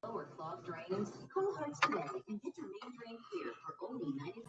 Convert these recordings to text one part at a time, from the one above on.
Or clogged drains? Call Hearts today and get your main drain clear for only 90.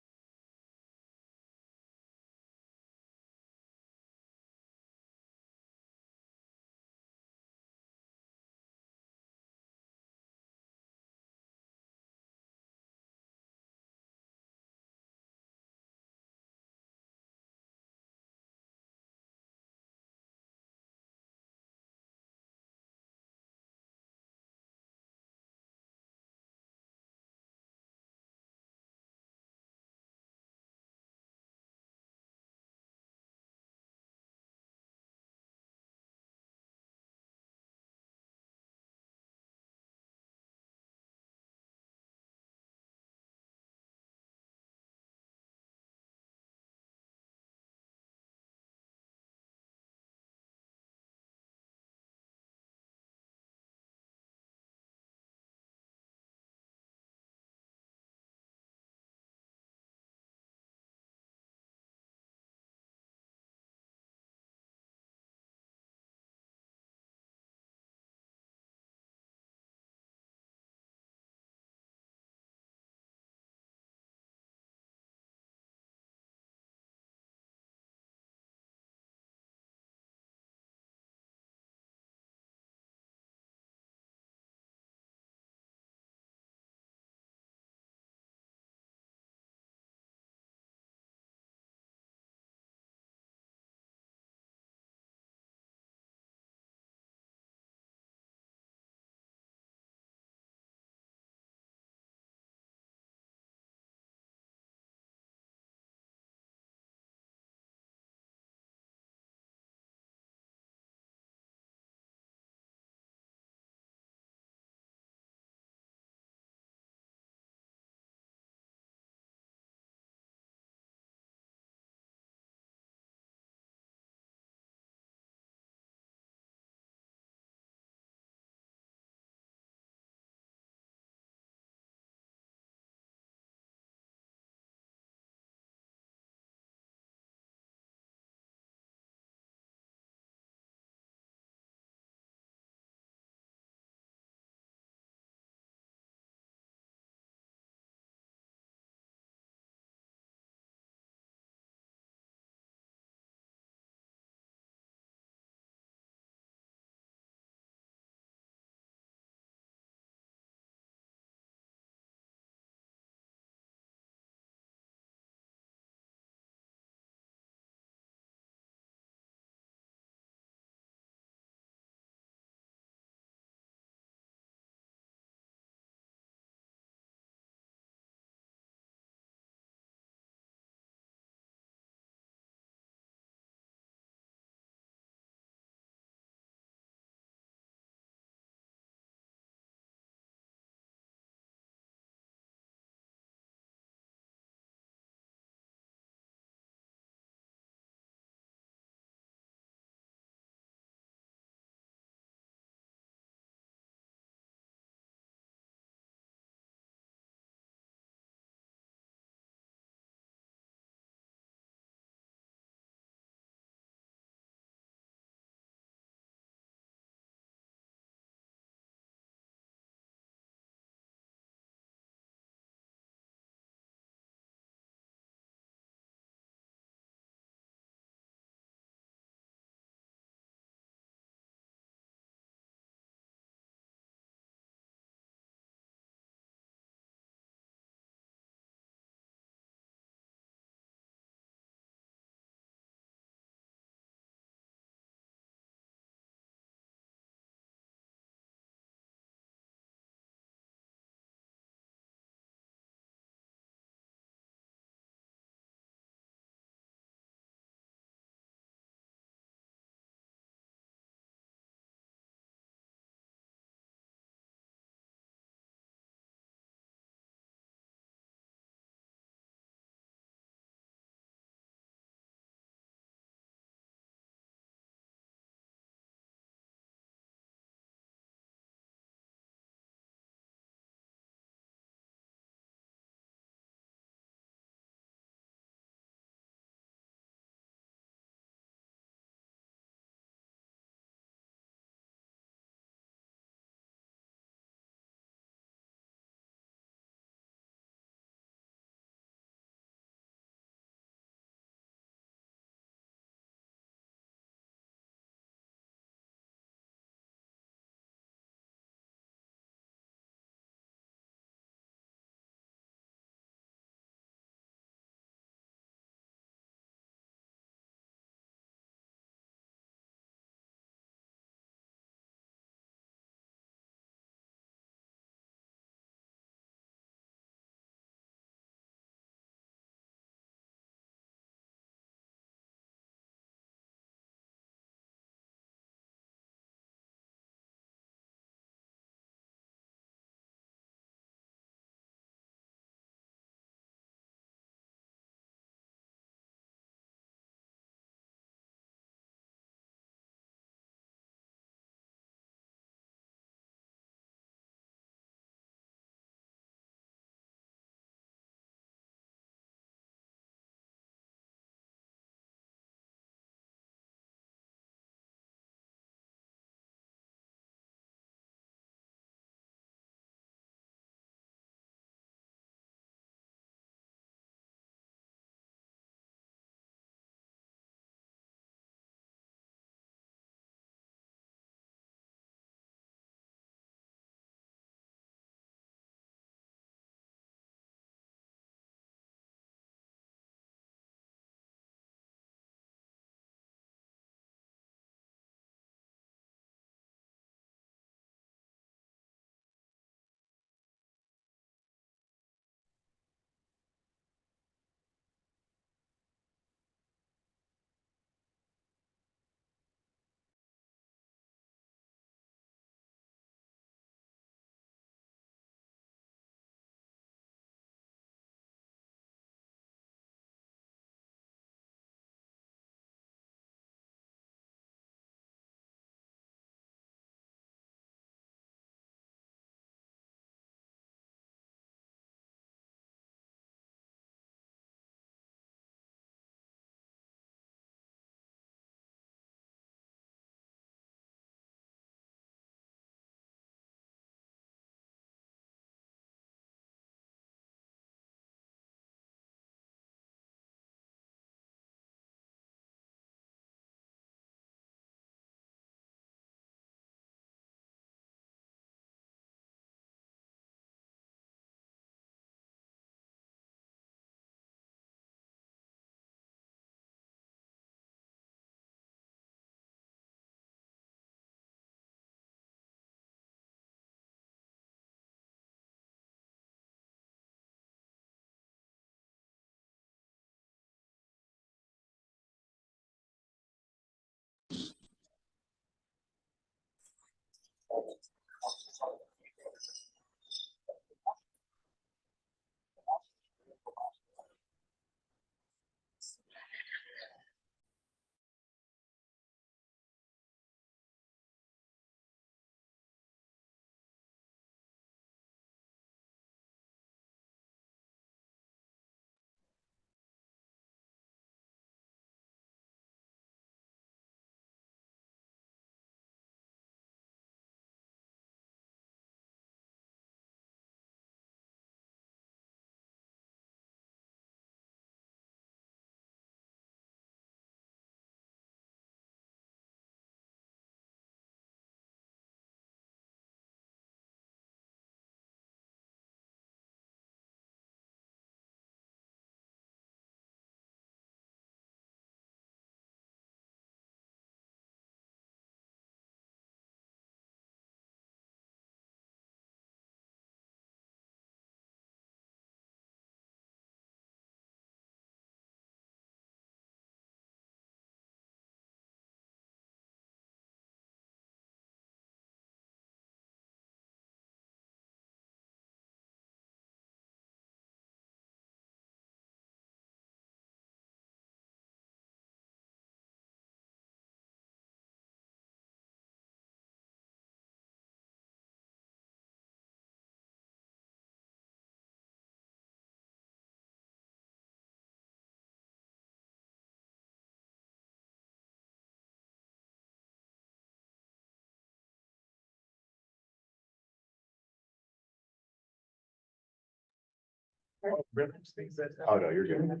Oh, no, you're good.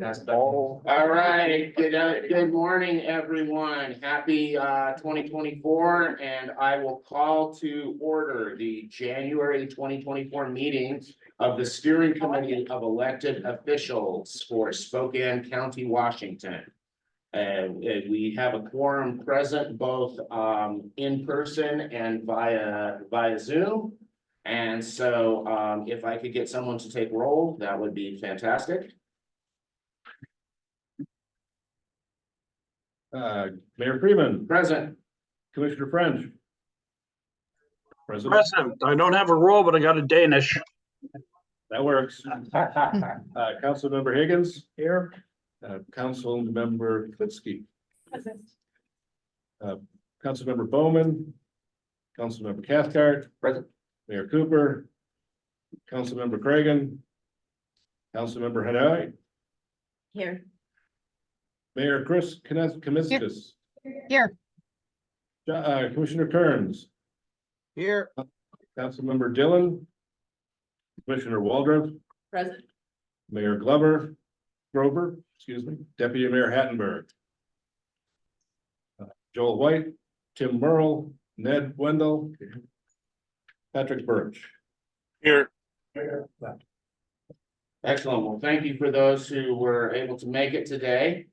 That's all. All right, good morning, everyone. Happy 2024, and I will call to order the January 2024 meeting of the Steering Committee of Elected Officials for Spokane County, Washington. And we have a quorum present both in person and via Zoom. And so if I could get someone to take roll, that would be fantastic. Mayor Freeman, Present. Commissioner French. President, Present. I don't have a roll, but I got a Danish. that works. Councilmember Higgins here. Councilmember Klitsky. Councilmember Bowman. Councilmember Cathcart. Present. Mayor Cooper. Councilmember Cragen. Councilmember Hanoi. Here. Mayor Chris Kamiskis. Here. Commissioner Kearns. Here. Councilmember Dillon. Commissioner Waldron. Present. Mayor Grover, excuse me, Deputy Mayor Hattenberg. Joel White, Tim Merle, Ned Wendell. Patrick Birch. Here. Excellent. Well, thank you for those who were able to make it today.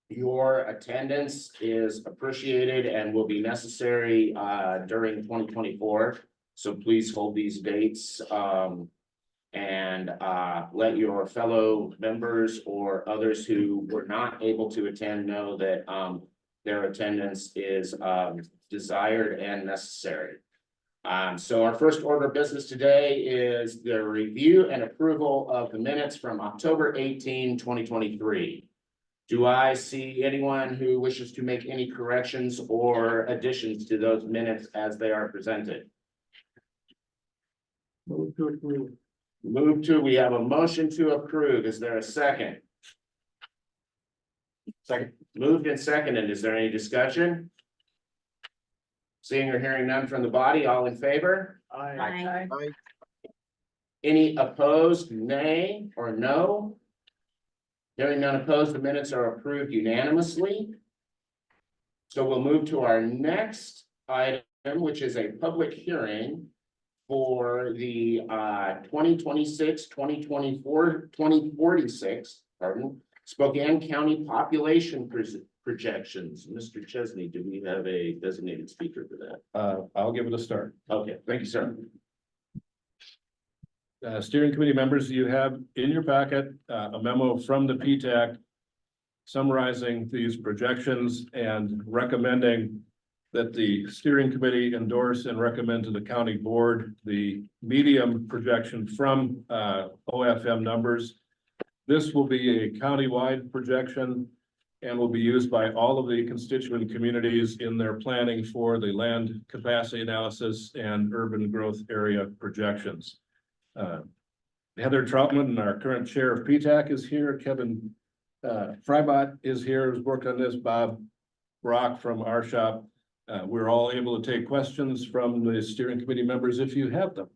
Your attendance is appreciated and will be necessary during 2024. So please hold these dates and let your fellow members or others who were not able to attend know that their attendance is desired and necessary. So our first order of business today is the review and approval of the minutes from October 18, 2023. Do I see anyone who wishes to make any corrections or additions to those minutes as they are presented? Move to approve. We have a motion to approve. Is there a second? Second. Moved and seconded. Is there any discussion? Seeing or hearing none from the body, all in favor? Aye. Any opposed, nay or no? Hearing none opposed, the minutes are approved unanimously. So we'll move to our next item, which is a public hearing for the 2026, 2024, 2046, Spokane County population projections. Mr. Chesney, do we have a designated speaker for that? I'll give it a start. Okay, thank you, sir. Steering committee members, you have in your packet a memo from the PTAC summarizing these projections and recommending that the steering committee endorse and recommend to the county board the medium projection from OFM numbers. This will be a countywide projection and will be used by all of the constituent communities in their planning for the land capacity analysis and urban growth area projections. Heather Troutman, our current chair of PTAC, is here. Kevin Frybot is here, has worked on this. Bob Brock from our shop. We're all able to take questions from the steering committee members if you have them.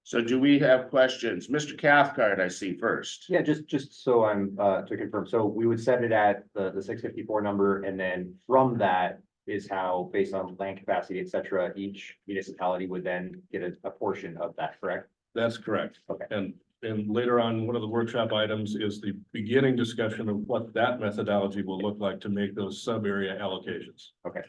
So do we have questions? Mr. Cathcart, I see first. Yeah, just so I'm to confirm, so we would set it at the 654 number, and then from that is how, based on land capacity, et cetera, each municipality would then get a portion of that, correct? That's correct. Okay. And later on, one of the workshop items is the beginning discussion of what that methodology will look like to make those sub-area allocations. Okay.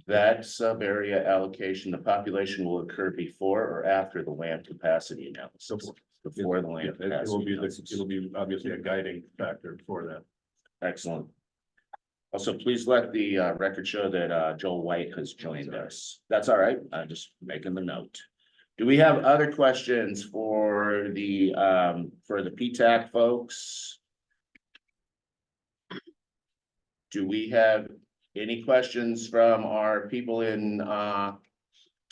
That sub-area allocation, the population will occur before or after the land capacity analysis? Before the land It will capacity be, analysis. it'll be obviously a guiding factor for that. Excellent. Also, please let the record show that Joel White has joined us. That's all right. I'm just making the note. Do we have other questions for the PTAC folks? Do we have any questions from our people in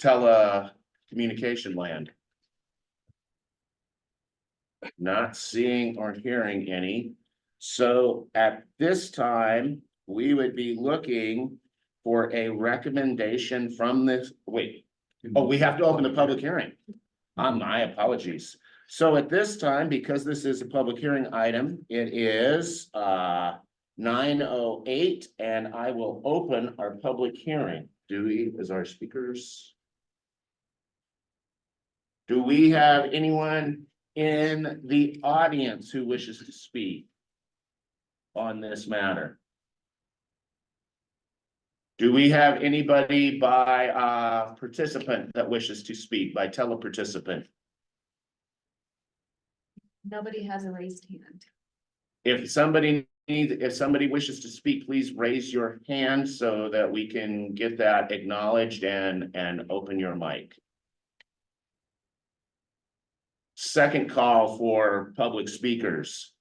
telecommunication land? Not seeing or hearing any. So at this time, we would be looking for a recommendation from this, wait. Oh, we have to open the public hearing. My apologies. So at this time, because this is a public hearing item, it is 9:08, and I will open our public hearing. Do we have anyone in the audience who wishes to speak on this matter? Do we have anybody by participant that wishes to speak, by teleparticipant? Nobody has a raised hand. If somebody wishes to speak, please raise your hand so that we can get that acknowledged and open your mic. Second call for public speakers.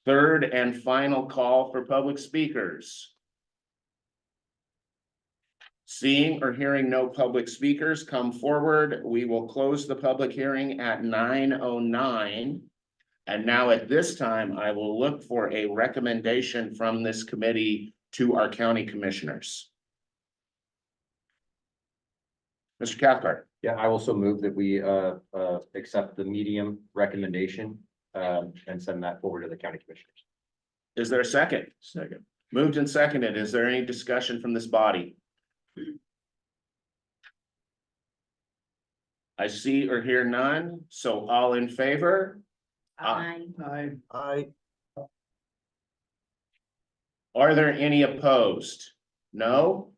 Third and final call for public speakers. Seeing or hearing no public speakers come forward, we will close the public hearing at 9:09. And now at this time, I will look for a recommendation from this committee to our county commissioners. Mr. Cathcart. Yeah, I also move that we accept the medium recommendation and send that forward to the county commissioners. Is there a second? Second. Moved and seconded. Is there any discussion from this body? I see or hear none, so all in favor? Aye. Aye. Are there any opposed? No?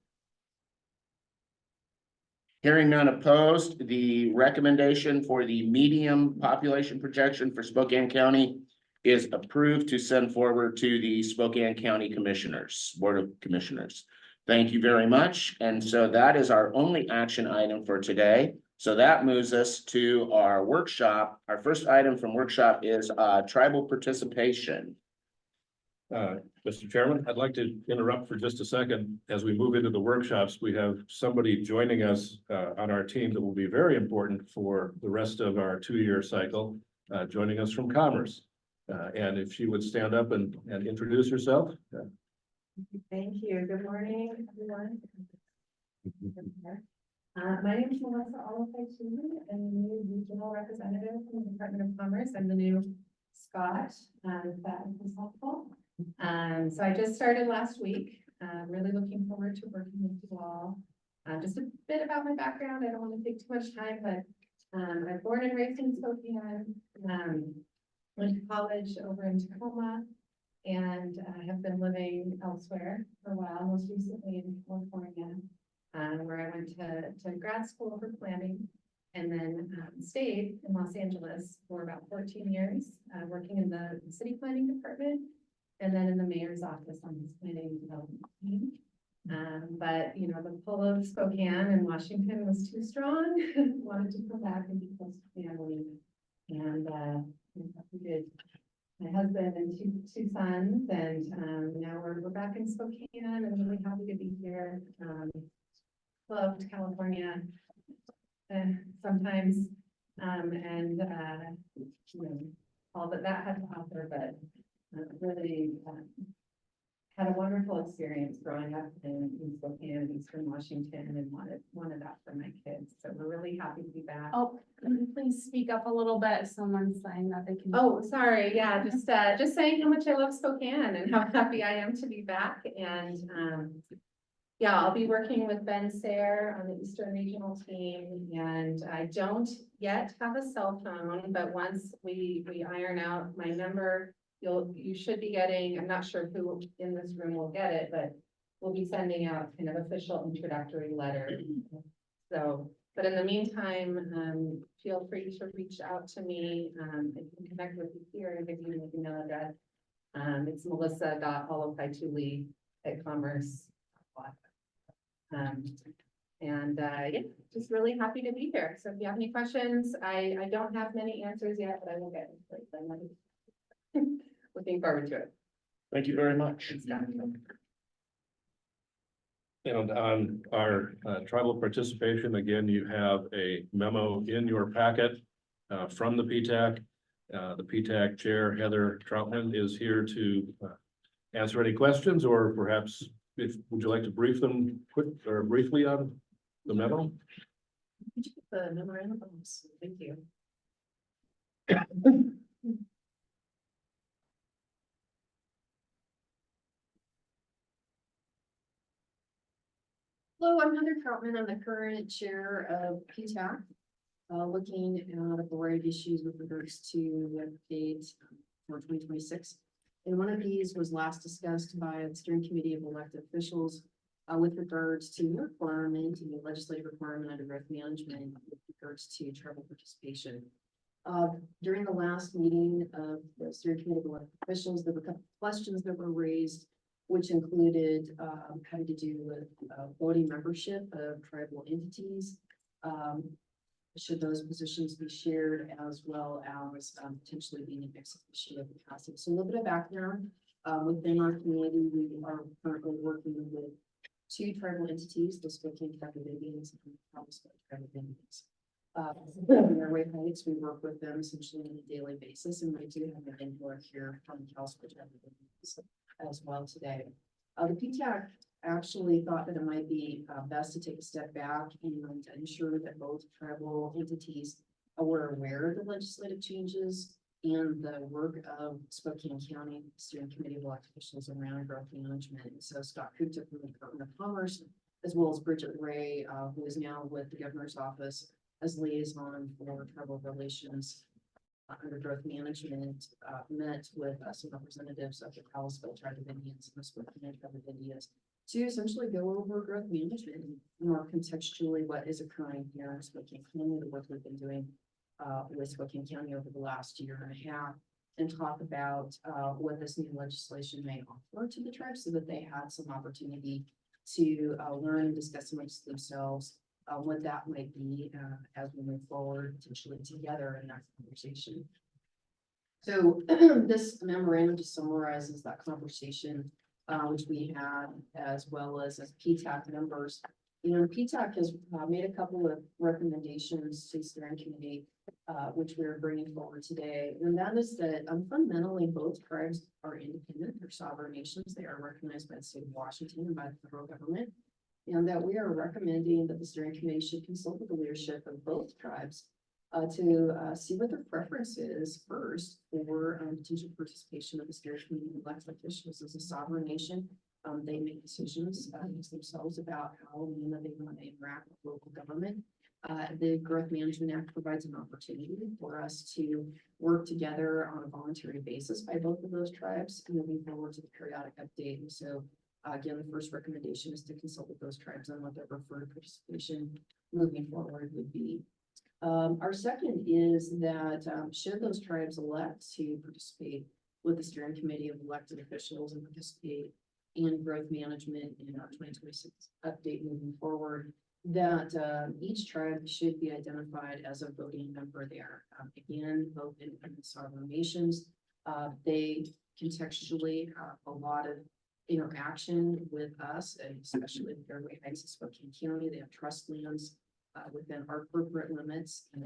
Hearing none opposed, the recommendation for the medium population projection for Spokane County is approved to send forward to the Spokane County Commissioners, Board of Commissioners. Thank you very much. And so that is our only action item for today. So that moves us to our workshop. Our first item from workshop is tribal participation. Mr. Chairman, I'd like to interrupt for just a second. As we move into the workshops, we have somebody joining us on our team that will be very important for the rest of our 2-year cycle, joining us from Commerce. And if she would stand up and introduce herself. Thank you. Good morning, everyone. My name is Melissa Olafay-Tooley. I'm the new regional representative from the Department of Commerce. I'm the new Scott, if that is helpful. So I just started last week. Really looking forward to working with you all. Just a bit about my background. I don't want to take too much time, but I'm born and raised in Spokane. Went to college over in Tacoma and have been living elsewhere for a while, most recently in California, where I went to grad school for planning and then stayed in Los Angeles for about 14 years, working in the city planning department and then in the mayor's office on his planning and development team. But you know, the pull of Spokane and Washington was too strong. Wanted to come back and be close to family. And we did. My husband and two sons, and now we're back in Spokane and really happy to be here. Loved California sometimes, and you know, all that had to offer, but really had a wonderful experience growing up in Spokane, Eastern Washington, and wanted that for my kids. So we're really happy to be back. Oh, can you please speak up a little bit? Someone's saying that they can. Oh, sorry. Yeah, just saying how much I love Spokane and how happy I am to be back. And yeah, I'll be working with Ben Sayre on the Eastern Regional team. And I don't yet have a cell phone, but once we iron out my number, you should be getting, I'm not sure who in this room will get it, but we'll be sending out kind of official introductory letter. So, but in the meantime, feel free to reach out to me. I can connect with you here and give you an email address. It's melissa.olafay-tooley@commerce. Yeah, just really happy to be here. So if you have any questions, I don't have many answers yet, but I will get them. Looking forward to it. Thank you very much. And on our tribal participation, again, you have a memo in your packet from the PTAC. The PTAC chair, Heather Troutman, is here to answer any questions, or perhaps would you like to brief them quick or briefly on the memo? The memorandums, thank you. Hello, I'm Heather Troutman. I'm the current chair of PTAC. Looking at a variety of issues with regards to the update for 2026. And one of these was last discussed by the steering committee of elected officials with regards to the requirement and the legislative requirement under growth management with regards to tribal participation. During the last meeting of the steering committee of elected officials, there were a couple of questions that were raised, which included having to do with voting membership of tribal entities. Should those positions be shared, as well as potentially being an execution of capacity. So a little bit of background, within our community, we are currently working with two tribal entities, the Spokane tribal Indians and the Kalispell tribal Indians. In our Way Heights, we work with them essentially on a daily basis, and we do have an input here from the Kalispell tribal Indians as well today. The PTAC actually thought that it might be best to take a step back and ensure that both tribal entities were aware of the legislative changes and the work of Spokane County Steering Committee of elected officials around growth management. And so Scott Kupta from the Department of Commerce, as well as Bridget Ray, who is now with the governor's office as liaison for tribal relations under growth management, met with some representatives of the Kalispell tribe of Indians and the Spokane tribe of Indians to essentially go over growth management and more contextually what is occurring here in Spokane County, the work we've been doing with Spokane County over the last year and a half, and talk about what this new legislation may offer to the tribe so that they had some opportunity to learn and discuss amongst themselves what that might be as we move forward potentially together in that conversation. So this memorandum just summarizes that conversation which we had, as well as PTAC members. You know, PTAC has made a couple of recommendations to the steering committee, which we're bringing forward today. And that is that fundamentally both tribes are independent, they're sovereign nations. They are recognized by the state of Washington and by the federal government. And that we are recommending that the steering committee should consult with the leadership of both tribes to see what their preference is first for potential participation of the steering committee of elected officials. As a sovereign nation, they make decisions themselves about how they want to interact with local government. The Growth Management Act provides an opportunity for us to work together on a voluntary basis by both of those tribes moving forward to the periodic update. And so again, the first recommendation is to consult with those tribes on what their preferred participation moving forward would be. Our second is that should those tribes elect to participate with the steering committee of elected officials and participate in growth management in our 2026 update moving forward, that each tribe should be identified as a voting member there. Again, both independent sovereign nations, they contextually have a lot of interaction with us, and especially with Fairway Heights and Spokane County. They have trust lands within our corporate limits, and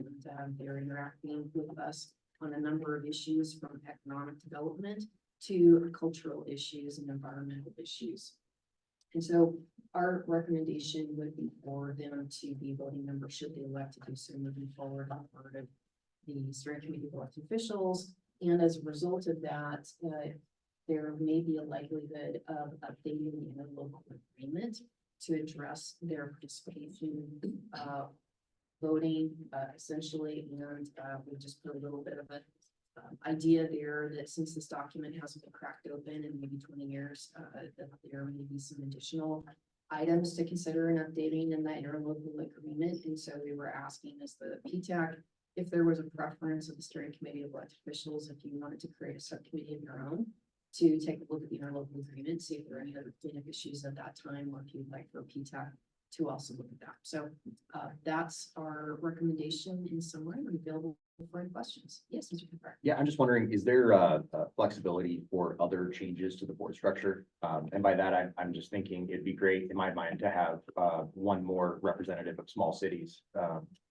they're interacting with us on a number of issues from economic development to cultural issues and environmental issues. And so our recommendation would be for them to be voting members should they elect to do so moving forward on part of the steering committee of elected officials. And as a result of that, there may be a likelihood of updating the interlocal agreement to address their participation, voting, essentially. And we just put a little bit of an idea there that since this document hasn't been cracked open in maybe 20 years, that there may be some additional items to consider in updating in that interlocal agreement. And so we were asking as the PTAC if there was a preference of the steering committee of elected officials, if you wanted to create a subcommittee of your own to take a look at the interlocal agreement, see if there are any other cleanup issues at that time, or if you'd like for PTAC to also look at that. So that's our recommendation in summary. I'm available for any questions. Yes, Mr. Cooper. Yeah, I'm just wondering, is there flexibility for other changes to the board structure? And by that, I'm just thinking it'd be great in my mind to have one more representative of small cities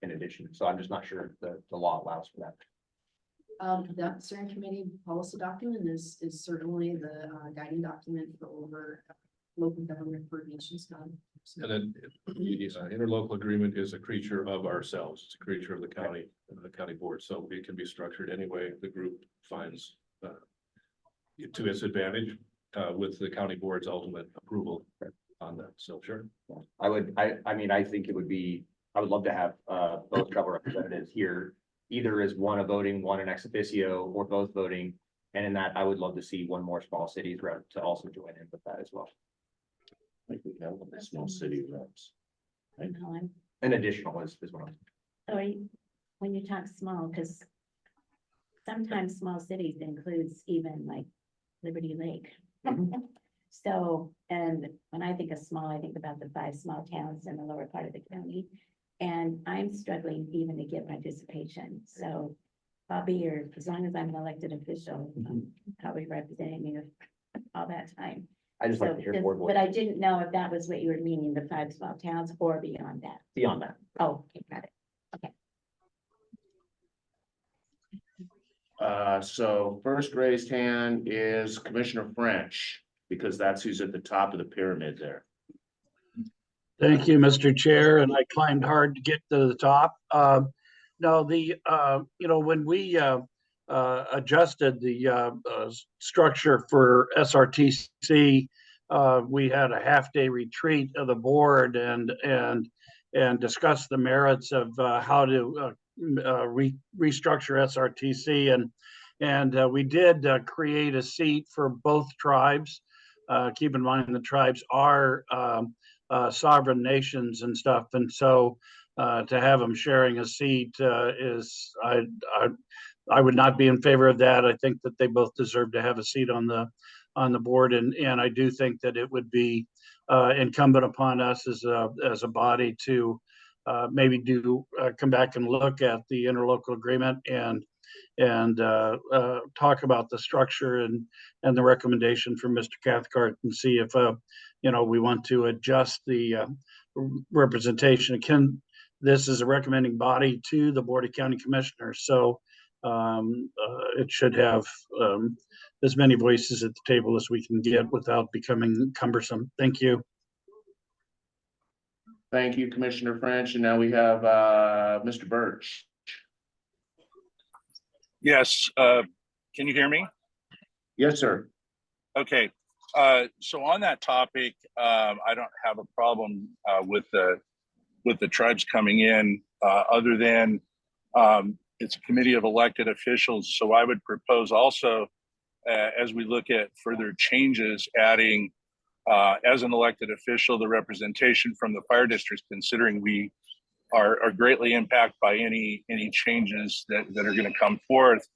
in addition. So I'm just not sure if the law allows for that. That steering committee policy document is certainly the guiding document for over local government for nations. And then the interlocal agreement is a creature of ourselves. It's a creature of the county board. So it can be structured any way the group finds to its advantage with the county board's ultimate approval on that. So sure. I mean, I think it would be, I would love to have both tribal representatives here. Either as one a voting, one an ex officio, or both voting. And in that, I would love to see one more small cities rep to also join in with that as well. I think we have a small city reps. An additional is what I'm. So when you talk small, because sometimes small cities includes even like Liberty Lake. So, and when I think of small, I think about the 5 small towns in the lower part of the county. And I'm struggling even to get participation. So Bobby, or as long as I'm an elected official, I'm probably representing you all that time. I just like to hear board voice. But I didn't know if that was what you were meaning, the 5 small towns or beyond that. Beyond that. Oh, okay, got it. So first raised hand is Commissioner French, because that's who's at the top of the pyramid there. Thank you, Mr. Chair, and I climbed hard to get to the top. No, when we adjusted the structure for SRTC, we had a half-day retreat of the board and discussed the merits of how to restructure SRTC, and we did create a seat for both tribes. Keep in mind the tribes are sovereign nations and stuff, and so to have them sharing a seat is I would not be in favor of that. I think that they both deserve to have a seat on the board, and I do think that it would be incumbent upon us as a body to maybe come back and look at the interlocal agreement and talk about the structure and the recommendation from Mr. Cathcart and see if we want to adjust the representation. This is a recommending body to the Board of County Commissioners, so it should have as many voices at the table as we can get without becoming cumbersome. Thank you. Thank you, Commissioner French. And now we have Mr. Birch. Yes, can you hear me? Yes, sir. Okay, so on that topic, I don't have a problem with the tribes coming in, other than it's a committee of elected officials. So I would propose also, as we look at further changes, adding as an elected official, the representation from the fire districts, considering we are greatly impacted by any changes that are going to come forth,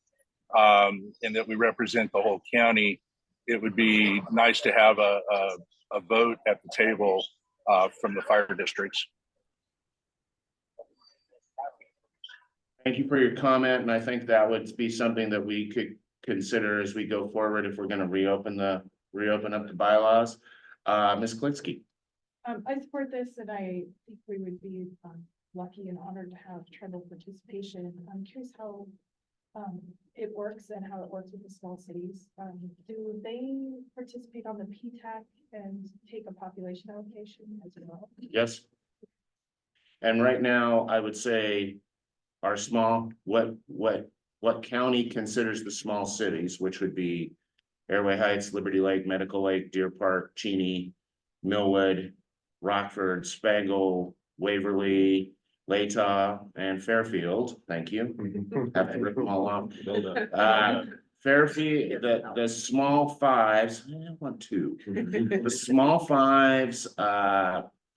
and that we represent the whole county. It would be nice to have a vote at the table from the fire districts. Thank you for your comment, and I think that would be something that we could consider as we go forward if we're going to reopen up the bylaws. Ms. Klitzky. I support this, and I think we would be lucky and honored to have tribal participation. I'm curious how it works and how it works with the small cities. Do they participate on the PTAC and take a population allocation as well? Yes. And right now, I would say our small, what county considers the small cities, which would be Airway Heights, Liberty Lake, Medical Lake, Deer Park, Cheney, Millwood, Rockford, Spangle, Waverly, Latah, and Fairfield. Thank you. Have to rip them all off. Fairfield, the small fives, I want 2. The small fives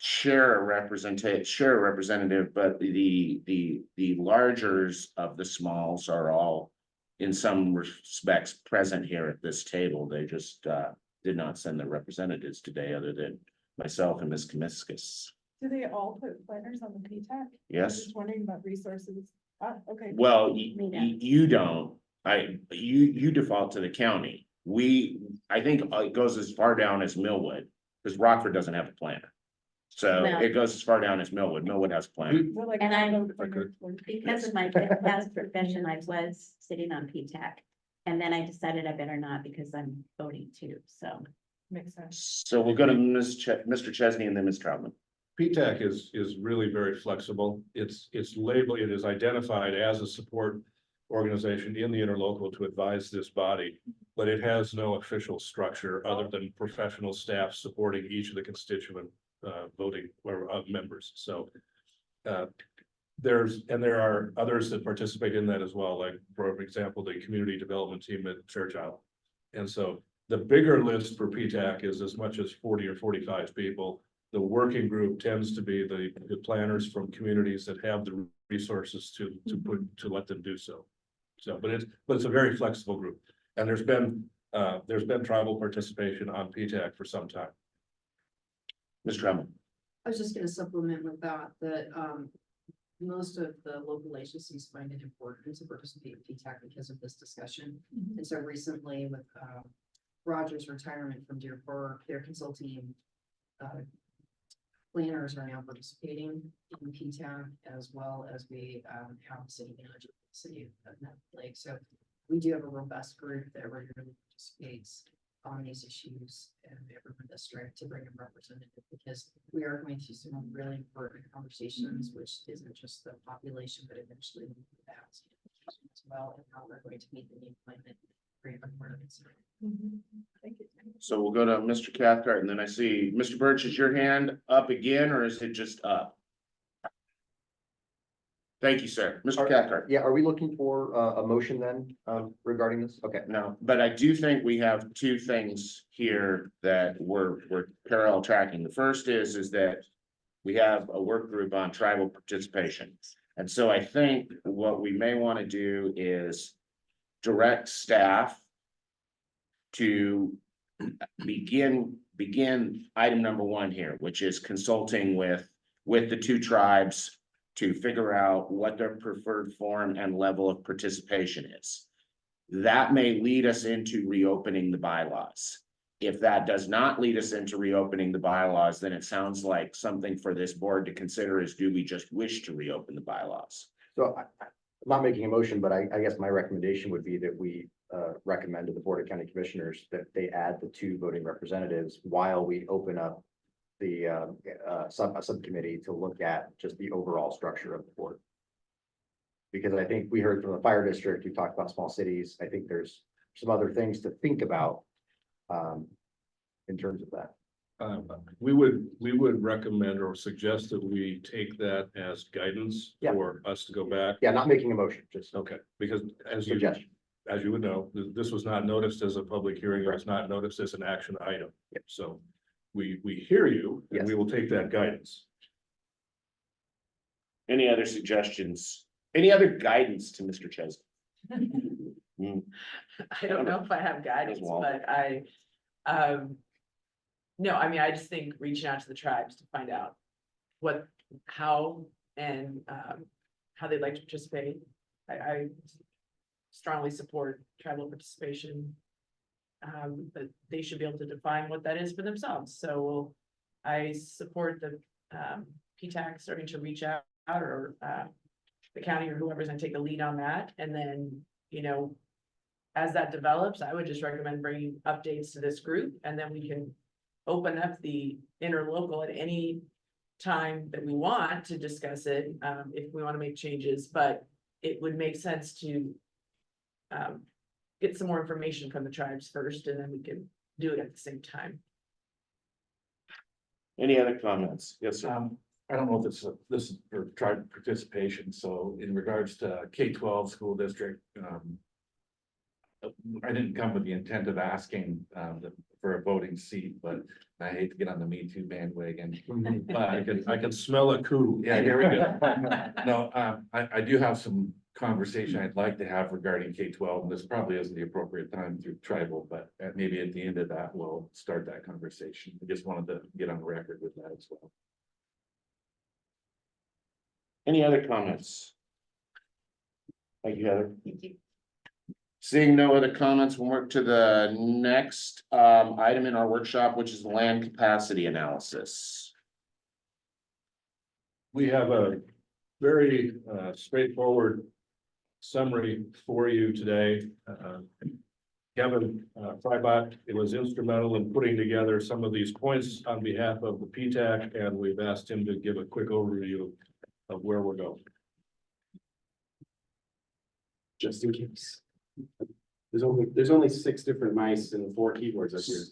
share a representative, but the largers of the smalls are all in some respects present here at this table. They just did not send their representatives today, other than myself and Ms. Kamiskas. Do they all put planners on the PTAC? Yes. I'm just wondering about resources. Okay. Well, you don't. You default to the county. I think it goes as far down as Millwood, because Rockford doesn't have a planner. So Well- it goes as far down as Millwood. Millwood has a plan. We're like, And I- okay. Because of my past profession, I was sitting on PTAC. And then I decided I better not because I'm voting too, so. Makes sense. So we'll go to Mr. Chesney and then Ms. Troutman. PTAC is really very flexible. It's labeled, it is identified as a support organization in the interlocal to advise this body, but it has no official structure other than professional staff supporting each of the constituent voting or members. So there are others that participate in that as well, like for example, the community development team at Fairchild. And so the bigger list for PTAC is as much as 40 or 45 people. The working group tends to be the planners from communities that have the resources to let them do so. So, but it's a very flexible group, and there's been tribal participation on PTAC for some time. Ms. Troutman. I was just gonna supplement with that, most of the local agencies find it important to participate in PTAC because of this discussion. And so recently with, Roger's retirement from Deer Park, their consulting, planners are now participating in PTAC as well as we, have city manager, city of Nut Lake. So we do have a robust group that regularly participates on these issues and everyone district to bring a representative, because we are going to some really important conversations, which isn't just the population, but eventually the housing as well, and how we're going to meet the new climate. Very important. Thank you. So we'll go to Mr. Cathcart, and then I see Mr. Birch, is your hand up again, or is it just up? Thank you, sir. Mr. Cathcart. Yeah, are we looking for a motion then regarding this? Okay. No, but I do think we have two things here that we're parallel tracking. The first is that we have a work group on tribal participation. And so I think what we may want to do is direct staff to begin item number one here, which is consulting with the two tribes to figure out what their preferred form and level of participation is. That may lead us into reopening the bylaws. If that does not lead us into reopening the bylaws, then it sounds like something for this board to consider is, do we just wish to reopen the bylaws? So I'm not making a motion, but I guess my recommendation would be that we recommend to the Board of County Commissioners that they add the two voting representatives while we open up the subcommittee to look at just the overall structure of the board. Because I think we heard from the fire district, you talked about small cities. I think there's some other things to think about in terms of that. We would recommend or suggest that we take that as guidance Yeah. for us to go back. Yeah, not making a motion, just Okay, because suggestion. as you would know, this was not noticed as a public hearing, it was not noticed as an action item. Yep. So we hear you and we will take that guidance. Any other suggestions? Any other guidance to Mr. Chesney? I don't know if I have guidance, Well. but no, I mean, I just think reaching out to the tribes to find out how they'd like to participate. I strongly support tribal participation. But they should be able to define what that is for themselves. So I support the PTAC starting to reach out, or the county or whoever's gonna take the lead on that. And then, as that develops, I would just recommend bringing updates to this group, and then we can open up the interlocal at any time that we want to discuss it, if we want to make changes, but it would make sense to get some more information from the tribes first, and then we can do it at the same time. Any other comments? Yes, sir. I don't know if this is for tribe participation, so in regards to K-12 school district, I didn't come with the intent of asking for a voting seat, but I hate to get on the Me Too bandwagon. But I can smell a coup. yeah, here we go. No, I do have some conversation I'd like to have regarding K-12, and this probably isn't the appropriate time through tribal, but maybe at the end of that, we'll start that conversation. I just wanted to get on the record with that as well. Any other comments? Thank you, Heather. Thank you. Seeing no other comments, we'll work to the next item in our workshop, which is land capacity analysis. we have a very straightforward summary for you today. Kevin Frybach, it was instrumental in putting together some of these points on behalf of the PTAC, and we've asked him to give a quick overview of where we're going. Just in case. There's only 6 different mice and 4 keyboards up here.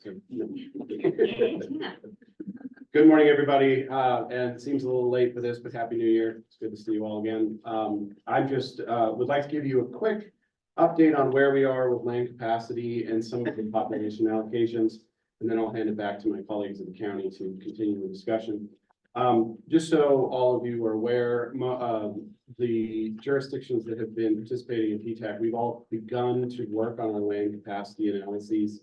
Good morning, everybody, and it seems a little late for this, but Happy New Year. It's good to see you all again. I just would like to give you a quick update on where we are with land capacity and some of the population allocations, and then I'll hand it back to my colleagues at the county to continue the discussion. Just so all of you are aware, the jurisdictions that have been participating in PTAC, we've all begun to work on our land capacity analyses.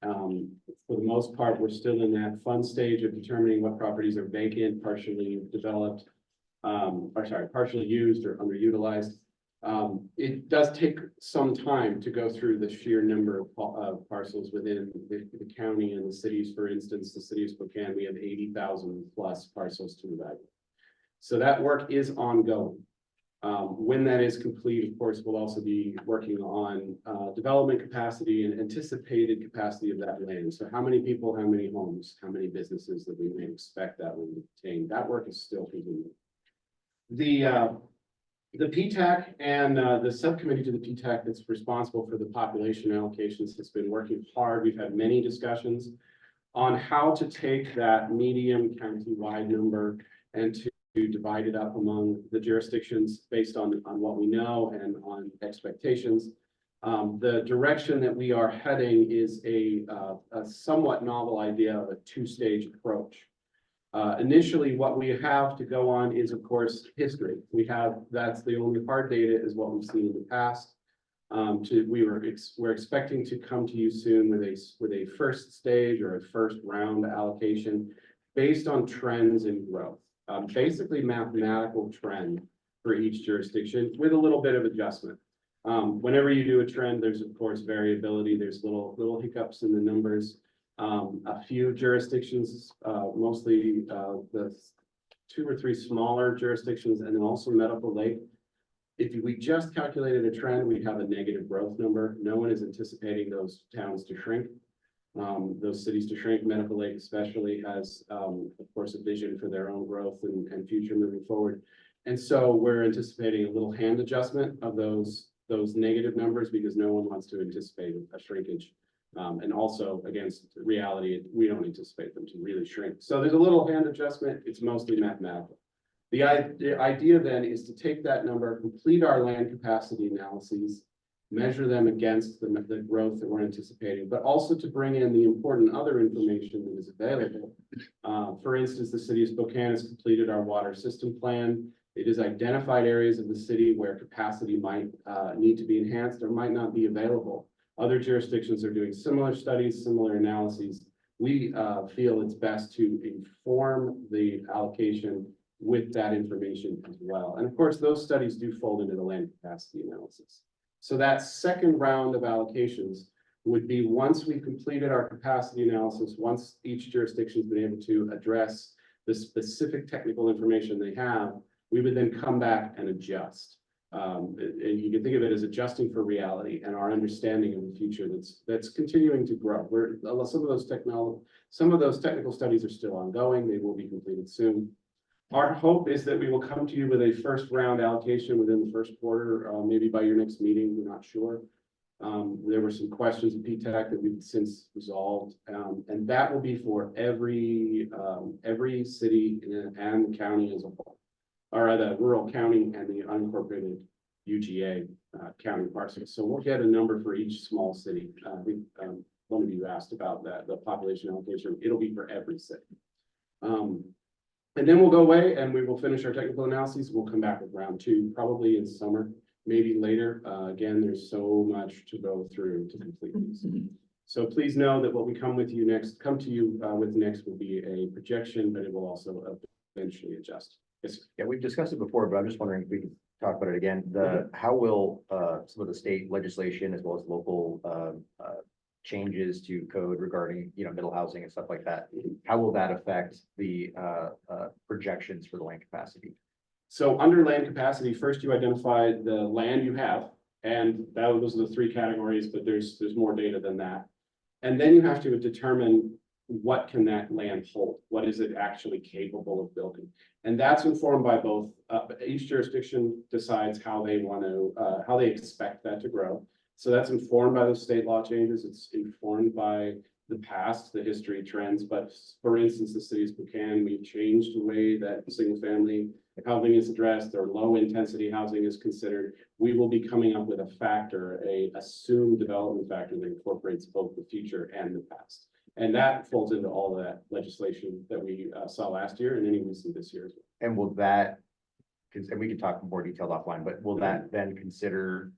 For the most part, we're still in that fun stage of determining what properties are vacant, partially developed, partially used or underutilized. It does take some time to go through the sheer number of parcels within the county and the cities. For instance, the city of Spokane, we have 80,000 plus parcels to evaluate. So that work is ongoing. When that is complete, of course, we'll also be working on development capacity and anticipated capacity of that land. So how many people, how many homes, how many businesses that we may expect that will obtain. That work is still continuing. The PTAC and the subcommittee to the PTAC that's responsible for the population allocations has been working hard. We've had many discussions on how to take that medium county-wide number and to divide it up among the jurisdictions based on what we know and on expectations. The direction that we are heading is a somewhat novel idea of a 2-stage approach. Initially, what we have to go on is, of course, history. That's the only hard data is what we've seen in the past. We're expecting to come to you soon with a first stage or a first round allocation based on trends in growth. Basically mathematical trend for each jurisdiction with a little bit of adjustment. Whenever you do a trend, there's of course variability. There's little hiccups in the numbers. A few jurisdictions, mostly the 2 or 3 smaller jurisdictions, and then also Medical Lake. If we just calculated a trend, we'd have a negative growth number. No one is anticipating those towns to shrink. Those cities to shrink. Medical Lake especially has, of course, a vision for their own growth and future moving forward. And so we're anticipating a little hand adjustment of those negative numbers because no one wants to anticipate a shrinkage. And also against reality, we don't anticipate them to really shrink. So there's a little hand adjustment. It's mostly mathematical. The idea then is to take that number, complete our land capacity analyses, measure them against the growth that we're anticipating, but also to bring in the important other information that is available. For instance, the city of Spokane has completed our water system plan. It has identified areas of the city where capacity might need to be enhanced or might not be available. Other jurisdictions are doing similar studies, similar analyses. We feel it's best to inform the allocation with that information as well. And of course, those studies do fold into the land capacity analysis. So that second round of allocations would be once we've completed our capacity analysis, once each jurisdiction has been able to address the specific technical information they have, we would then come back and adjust. And you can think of it as adjusting for reality and our understanding of the future that's continuing to grow. Some of those technical studies are still ongoing. They will be completed soon. Our hope is that we will come to you with a first round allocation within the first quarter, maybe by your next meeting. We're not sure. There were some questions at PTAC that we've since resolved, and that will be for every city and county as a whole, or the rural county and the unincorporated UGA county parcels. So we'll get a number for each small city. One of you asked about that, the population allocation. It'll be for every city. And then we'll go away and we will finish our technical analyses. We'll come back with round 2, probably in summer, maybe later. Again, there's so much to go through to complete these. So please know that what we come to you next will be a projection, but it will also eventually adjust. Yes. Yeah, we've discussed it before, but I'm just wondering if we could talk about it again. How will some of the state legislation as well as local changes to code regarding, middle housing and stuff like that, how will that affect the projections for the land capacity? So under land capacity, first you identify the land you have, and those are the three categories, but there's more data than that. And then you have to determine what can that land hold? What is it actually capable of building? And that's informed by both, each jurisdiction decides how they want to, how they expect that to grow. So that's informed by the state law changes. It's informed by the past, the history trends. But for instance, the city of Spokane, we've changed the way that single family housing is addressed or low intensity housing is considered. We will be coming up with a factor, a assumed development factor that incorporates both the future and the past. And that folds into all of that legislation that we saw last year and any we see this year as well. And will that, and we can talk more detailed offline, but will that then consider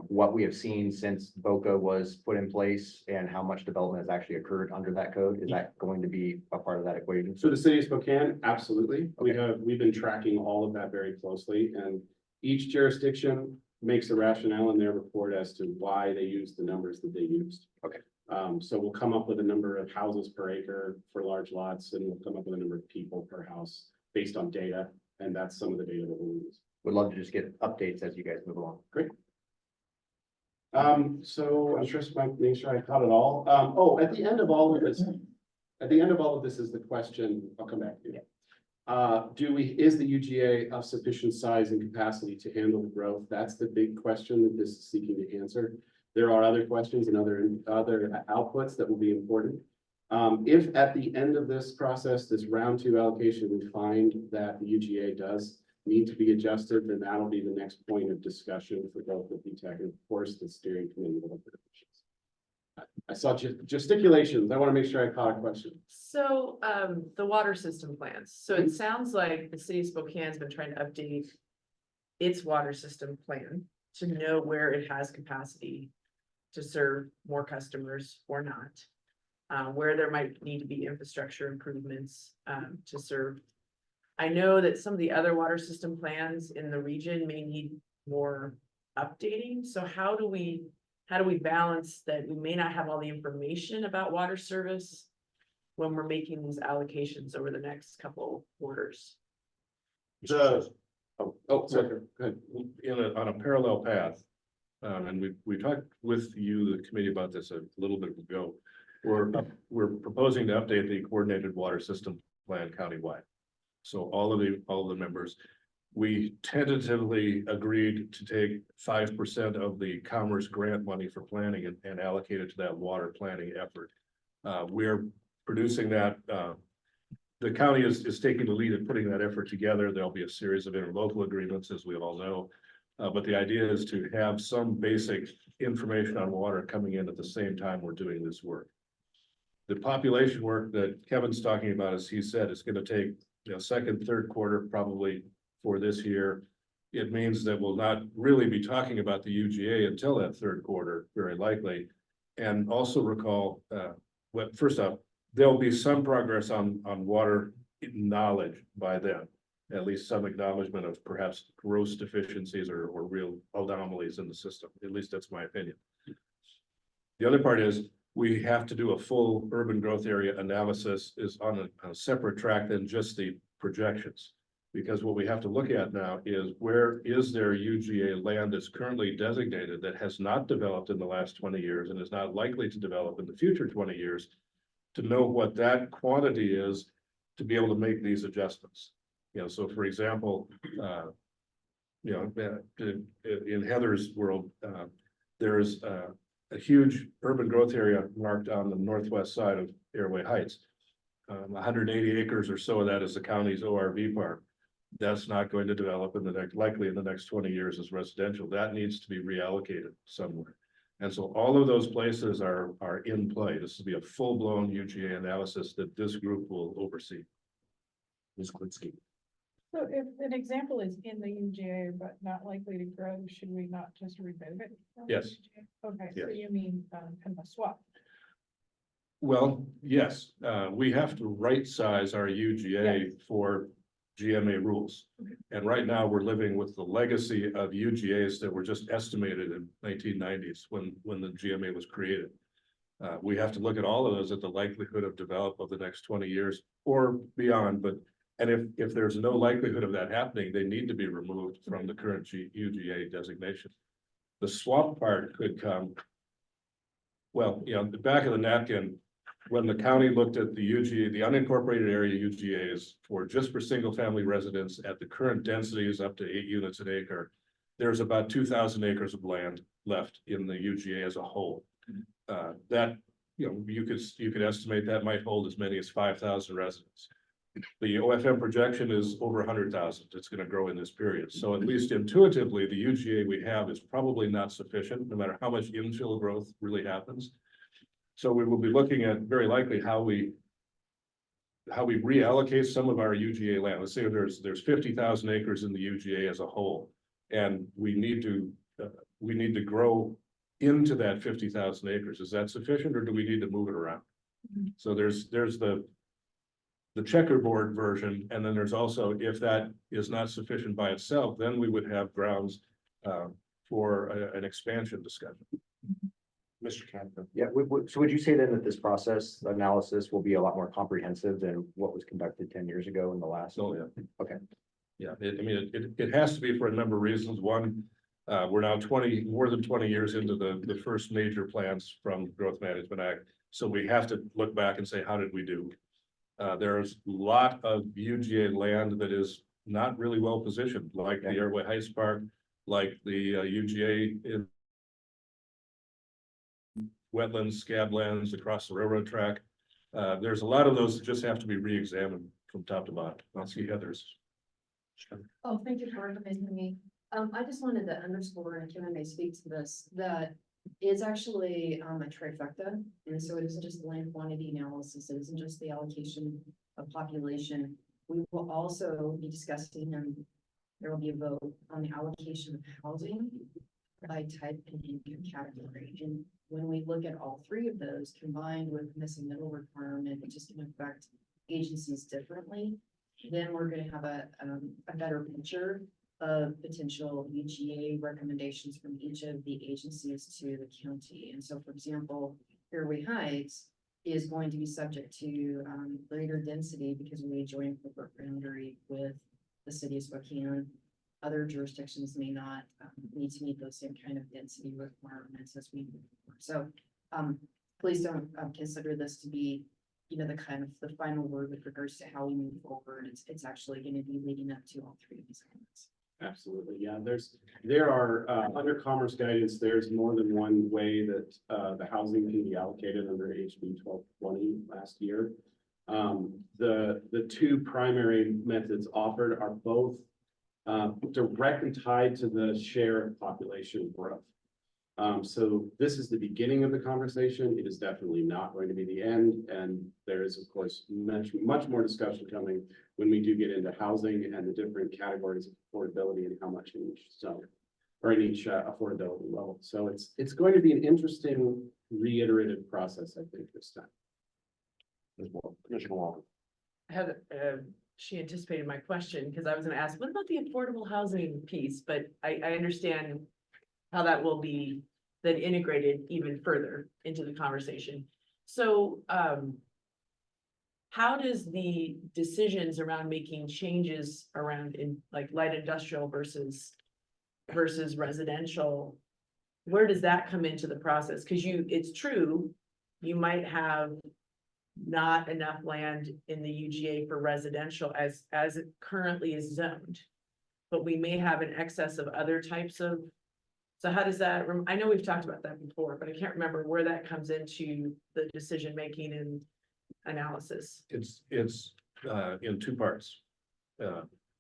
what we have seen since BOCA was put in place and how much development has actually occurred under that code? Is that going to be a part of that equation? So the city of Spokane, absolutely. We've been tracking all of that very closely, and each jurisdiction makes a rationale in their report as to why they used the numbers that they used. Okay. So we'll come up with a number of houses per acre for large lots, and we'll come up with a number of people per house based on data, and that's some of the data that we'll use. Would love to just get updates as you guys move along. Great. So I'm just making sure I caught it all. At the end of all of this, is the question, I'll come back to you. Is the UGA of sufficient size and capacity to handle the growth? That's the big question that this is seeking to answer. There are other questions and other outputs that will be important. If at the end of this process, this round 2 allocation, we find that the UGA does need to be adjusted, then that'll be the next point of discussion for both the PTAC and of course the steering committee. I saw gesticulations. I want to make sure I caught a question. So, the water system plans. So it sounds like the city of Spokane's been trying to update its water system plan to know where it has capacity to serve more customers or not. Where there might need to be infrastructure improvements, to serve. I know that some of the other water system plans in the region may need more updating. So how do we balance that? We may not have all the information about water service when we're making these allocations over the next couple quarters. Sorry. Go ahead. On a parallel path, and we talked with you, the committee, about this a little bit ago. We're proposing to update the coordinated water system plan countywide. So all of the members, we tentatively agreed to take 5% of the Commerce grant money for planning and allocate it to that water planning effort. We're producing that. The county is taking the lead in putting that effort together. There'll be a series of interlocal agreements, as we all know. But the idea is to have some basic information on water coming in at the same time we're doing this work. The population work that Kevin's talking about, as he said, is going to take second, third quarter probably for this year. It means that we'll not really be talking about the UGA until that third quarter, very likely. And also recall, first off, there'll be some progress on water knowledge by then, at least some acknowledgement of perhaps gross deficiencies or real anomalies in the system. At least that's my opinion. The other part is we have to do a full urban growth area analysis is on a separate track than just the projections. Because what we have to look at now is where is there UGA land that's currently designated that has not developed in the last 20 years and is not likely to develop in the future 20 years, to know what that quantity is to be able to make these adjustments. So for example, in Heather's world, there's a huge urban growth area marked on the northwest side of Airway Heights. 180 acres or so of that is the county's ORV park. That's not going to develop likely in the next 20 years as residential. That needs to be reallocated somewhere. And so all of those places are in play. This will be a full-blown UGA analysis that this group will oversee. Ms. Klinsky. So if an example is in the UGA but not likely to grow, should we not just remove it? Yes. Okay, Yes. so you mean kind of a swap? Well, yes, we have to right size our UGA for GMA rules. And right now we're living with the legacy of UGAs that were just estimated in 1990s when the GMA was created. We have to look at all of those at the likelihood of develop of the next 20 years or beyond, but. And if there's no likelihood of that happening, they need to be removed from the current UGA designation. The swamp part could come. Well, you know, the back of the napkin, when the county looked at the UGA, the unincorporated area UGAs for single family residents at the current densities up to 8 units an acre. There's about 2,000 acres of land left in the UGA as a whole. That, you know, you could estimate that might hold as many as 5,000 residents. The OFM projection is over 100,000. It's going to grow in this period. So at least intuitively, the UGA we have is probably not sufficient, no matter how much infill growth really happens. So we will be looking at very likely how we reallocate some of our UGA land. Let's say there's 50,000 acres in the UGA as a whole, and we need to grow into that 50,000 acres. Is that sufficient, or do we need to move it around? So there's the checkerboard version, and then there's also, if that is not sufficient by itself, then we would have grounds for an expansion discussion. Mr. Cantor. Yeah, so would you say then that this process analysis will be a lot more comprehensive than what was conducted 10 years ago in the last? So, yeah. Okay. Yeah, it has to be for a number of reasons. One, we're now more than 20 years into the first major plans from Growth Management Act. So we have to look back and say, how did we do? There's a lot of UGA land that is not really well positioned, like the Airway Heights Park, like the UGA in wetlands, scablands across the railroad track. There's a lot of those that just have to be re-examined from top to bottom. I'll see others. Oh, thank you for recognizing me. I just wanted to underscore, and Kim may speak to this, that it's actually a trifecta. And so it isn't just the land quantity analysis, it isn't just the allocation of population. We will also be discussing, and there will be a vote on the allocation of housing by type and income category. And when we look at all three of those combined with missing middle requirement, which is going to affect agencies differently, then we're going to have a better picture of potential UGA recommendations from each of the agencies to the county. And so, for example, Fairway Heights is going to be subject to greater density because we join corporate boundary with the city of Spokane. Other jurisdictions may not need to meet those same kind of density requirements as we move forward. So please don't consider this to be, you know, the final word with regards to how we move forward. It's actually going to be leading up to all three of these elements. Absolutely, yeah, there are, under commerce guidance, there's more than one way that, the housing can be allocated under HB 1220 last year. The two primary methods offered are both, directly tied to the share of population growth. So this is the beginning of the conversation. It is definitely not going to be the end. And there is, of course, much more discussion coming when we do get into housing and the different categories of affordability and how much in each zone or in each affordability level. So it's going to be an interesting reiterative process, I think, this time. Commissioner Walker. She anticipated my question because I was going to ask, what about the affordable housing piece? But I understand how that will be then integrated even further into the conversation. So how does the decisions around making changes around in like light industrial versus residential, where does that come into the process? Because it's true, you might have not enough land in the UGA for residential as it currently is zoned, but we may have an excess of other types of. So how does that, I know we've talked about that before, but I can't remember where that comes into the decision-making and analysis. It's in two parts.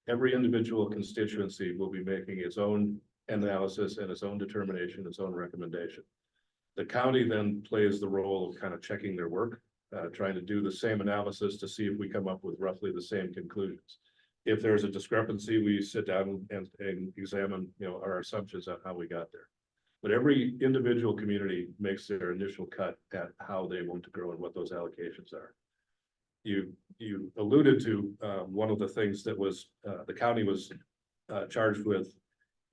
Every individual constituency will be making its own analysis and its own determination, its own recommendation. The county then plays the role of kind of checking their work, trying to do the same analysis to see if we come up with roughly the same conclusions. If there's a discrepancy, we sit down and examine, you know, our assumptions on how we got there. But every individual community makes their initial cut at how they want to grow and what those allocations are. You alluded to one of the things that was the county was charged with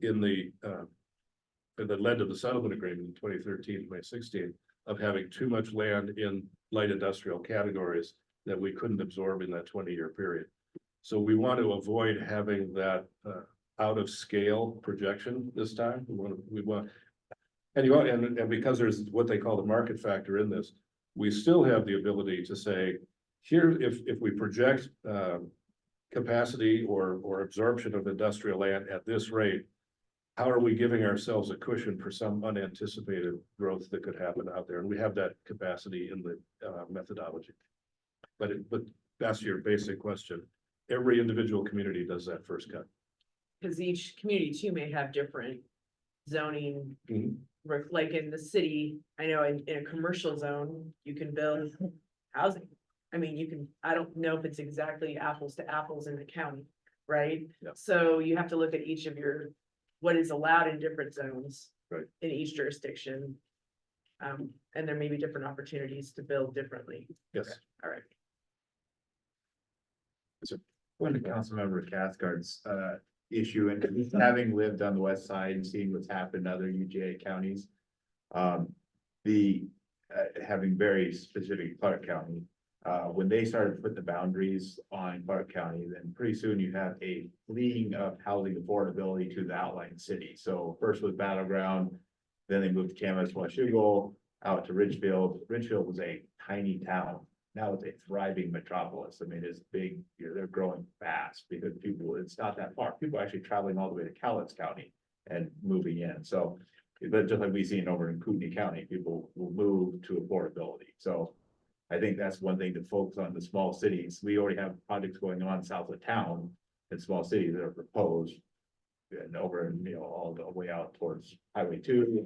in that led to the settlement agreement in 2013, 2016 of having too much land in light industrial categories that we couldn't absorb in that 20-year period. So we want to avoid having that out of scale projection this time. And because there's what they call the market factor in this, we still have the ability to say, here, if we project capacity or absorption of industrial land at this rate, how are we giving ourselves a cushion for some unanticipated growth that could happen out there? And we have that capacity in the methodology. But that's your basic question. Every individual community does that first cut. Because each community too may have different zoning. Mhm. Like in the city, I know in a commercial zone, you can build housing. I mean, you can, I don't know if it's exactly apples to apples in the county, right? Yep. So you have to look at each of what is allowed in different zones. Right. In each jurisdiction. And there may be different opportunities to build differently. Yes. All right. One to Councilmember Cathcart's issue, and having lived on the west side and seeing what's happened in other UGA counties. Having very specific Clark County, when they started putting the boundaries on Clark County, then pretty soon you have a fleeing of housing affordability to the outlying city. So first was Battleground, then they moved to Camas, Washougal, out to Ridgefield. Ridgefield was a tiny town. Now it's a thriving metropolis. I mean, it's big, they're growing fast because it's not that far. People are actually traveling all the way to Cowlitz County and moving in. So, but just like we've seen over in Kootenai County, people will move to affordability. So I think that's one thing to focus on the small cities. We already have projects going on south of town in small cities that are proposed. And over, all the way out towards Highway 2,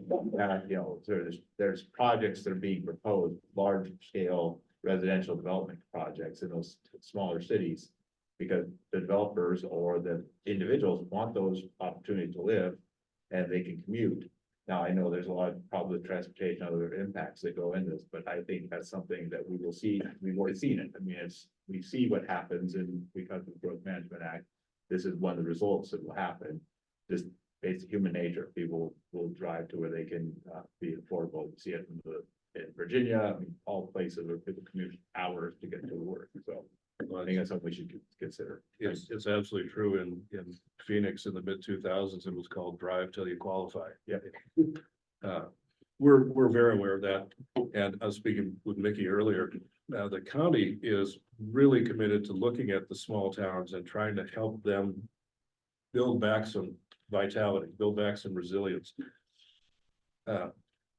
there's projects that are being proposed, large scale residential development projects in those smaller cities. Because the developers or the individuals want those opportunities to live and they can commute. Now, I know there's a lot of public transportation, other impacts that go into this, but I think that's something that we will see. We've already seen it. I mean, we see what happens because of the Growth Management Act. This is one of the results that will happen. Just basic human nature. People will drive to where they can be affordable. You see it in Virginia, I mean, all places where people commute hours to get to work. So I think that's something we should consider. It's absolutely true. In Phoenix in the mid-2000s, it was called Drive Till You Qualify. Yeah. We're very aware of that. And I was speaking with Mickey earlier. The county is really committed to looking at the small towns and trying to help them build back some vitality, build back some resilience.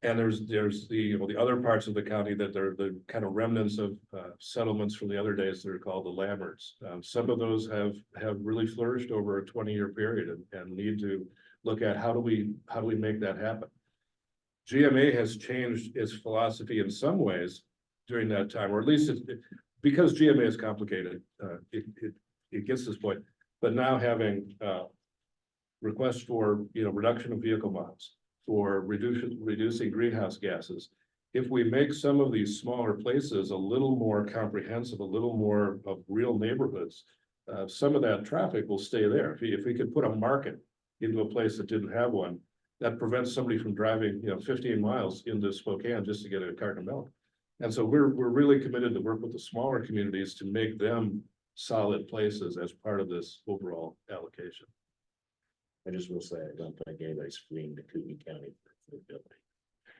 And there's the other parts of the county that they're the kind of remnants of settlements from the other days that are called the Lamberts. Some of those have really flourished over a 20-year period and need to look at how do we make that happen. GMA has changed its philosophy in some ways during that time, or at least because GMA is complicated, it gets to this point. But now having requests for reduction of vehicle miles, for reducing greenhouse gases. If we make some of these smaller places a little more comprehensive, a little more of real neighborhoods, some of that traffic will stay there. If we could put a market into a place that didn't have one, that prevents somebody from driving 15 miles into Spokane just to get a carton of milk. And so we're really committed to work with the smaller communities to make them solid places as part of this overall allocation. I just will say, I don't think anybody's fleeing to Kootenai County for the building.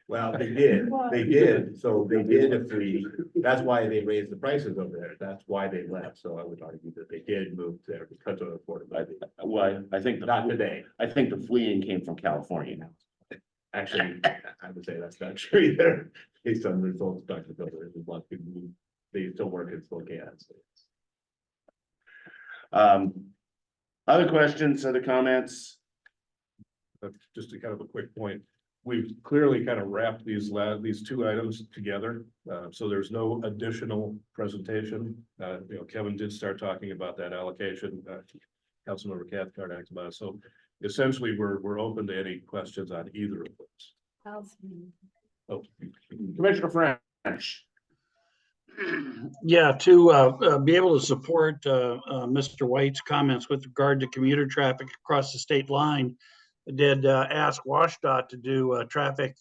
Well, they did, so they did flee. That's why they raised the prices over there. That's why they left. So I would argue that they did move there because of affordability. Well, I think Not today. I think the fleeing came from California now. Actually, I would say that's not true either. Based on the results, Dr. Miller, there's a lot of people who, they still work in Spokane. Other questions, other comments? Just a kind of a quick point. We've clearly kind of wrapped these two items together. So there's no additional presentation. Kevin did start talking about that allocation. Councilmember Cathcart asked about it. So essentially we're open to any questions on either of those. Oh, Commissioner French. Yeah, to be able to support Mr. White's comments with regard to commuter traffic across the state line, I did ask WashDOT to do traffic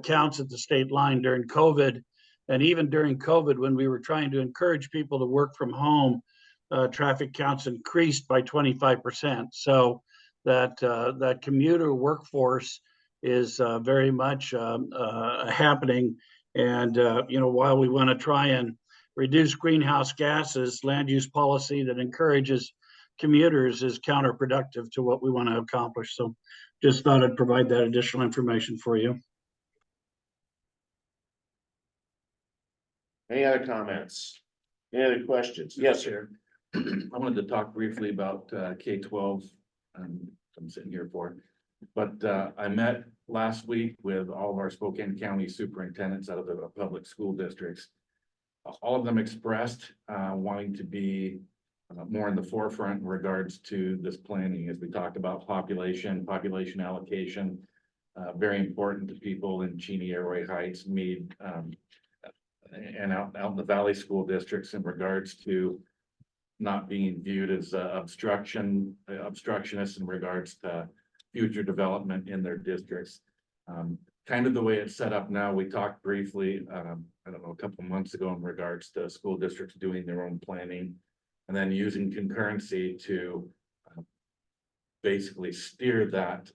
counts at the state line during COVID. And even during COVID, when we were trying to encourage people to work from home, traffic counts increased by 25%. So that commuter workforce is very much happening. And while we want to try and reduce greenhouse gases, land use policy that encourages commuters is counterproductive to what we want to accomplish. So just thought I'd provide that additional information for you. Any other comments? Any other questions? Yes, sir. I wanted to talk briefly about K-12. I'm sitting here for, but I met last week with all of our Spokane County superintendents out of the public school districts. All of them expressed wanting to be more in the forefront in regards to this planning, as we talked about population allocation, very important to people in Cheney, Airway Heights, Meade, and out in the Valley school districts in regards to not being viewed as obstructionists in regards to future development in their districts. Kind of the way it's set up now, we talked briefly, I don't know, a couple of months ago in regards to school districts doing their own planning and then using concurrency to basically steer that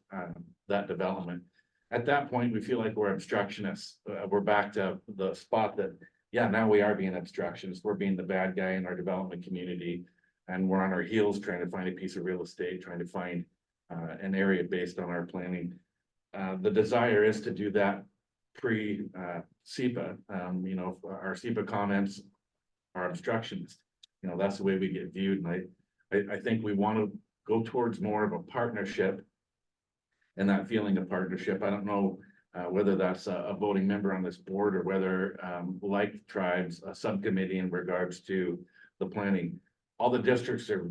development. At that point, we feel like we're obstructionists. We're back to the spot that, yeah, now we are being obstructionists. We're being the bad guy in our development community. And we're on our heels trying to find a piece of real estate, trying to find an area based on our planning. The desire is to do that pre-SEPA. Our SEPA comments are obstructionist. That's the way we get viewed. And I think we want to go towards more of a partnership and that feeling of partnership. I don't know whether that's a voting member on this board or whether, like tribes, a subcommittee in regards to the planning. All the districts are